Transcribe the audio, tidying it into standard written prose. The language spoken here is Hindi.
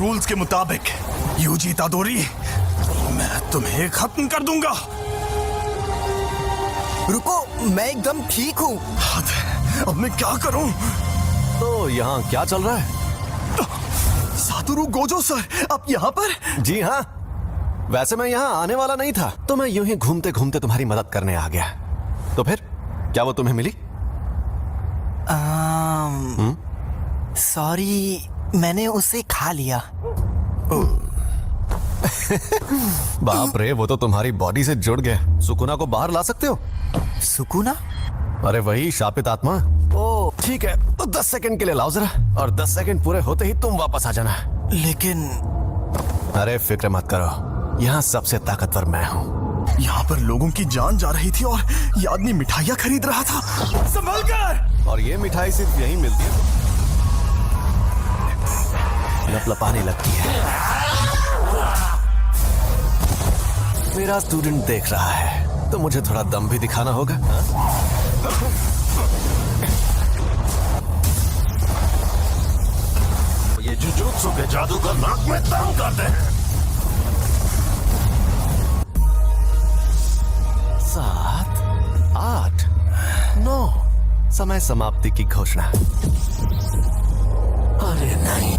रूल्स के मुताबिक यूजी तादोरी, मैं तुम्हें खत्म कर दूंगा। रुको, मैं एकदम ठीक हूँ। अब मैं क्या करूं? तो यहाँ क्या चल रहा है? सातोरू गोजो सर, आप यहाँ पर? जी हाँ, वैसे मैं यहाँ आने वाला नहीं था, तो मैं यूं ही घूमते घूमते तुम्हारी मदद करने आ गया। तो फिर क्या वो तुम्हें मिली? सॉरी, मैंने उसे खा लिया। बाप रे, वो तो तुम्हारी बॉडी से जुड़ गए। सुकुना को बाहर ला सकते हो? सुकुना? अरे वही शापित आत्मा। ओ, ठीक है, तो 10 सेकंड के लिए लाओ जरा, और 10 सेकंड पूरे होते ही तुम वापस आ जाना। लेकिन अरे फिक्र मत करो, यहाँ सबसे ताकतवर मैं हूँ। यहाँ पर लोगों की जान जा रही थी और ये आदमी मिठाइयाँ खरीद रहा था। संभल कर! और ये मिठाई सिर्फ यहीं मिलती है, लपलपाने लगती है। मेरा स्टूडेंट देख रहा है, तो मुझे थोड़ा दम भी दिखाना होगा। ये जुजुत्सु के जादूगर नाक में दम करते हैं। 7, 8, 9 समय समाप्ति की घोषणा। अरे नहीं,